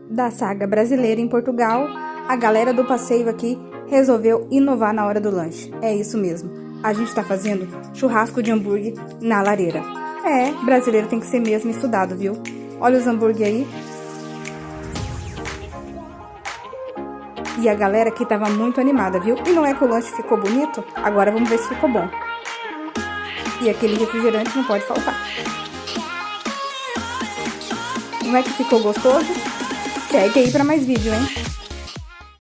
da saga brasileira em Portugal, a galera do passeio aqui resolveu inovar na hora do lanche. É isso mesmo. A gente tá fazendo churrasco de hambúrguer na lareira. Brasileiro tem que ser mesmo estudado, viu? Olha os hambúrguer aí. E a galera aqui tava muito animada, viu? E não é que o lanche ficou bonito? Agora vamos ver se ficou bom. E aquele refrigerante não pode faltar. Não é que ficou gostoso? Segue aí pra mais vídeo, hein?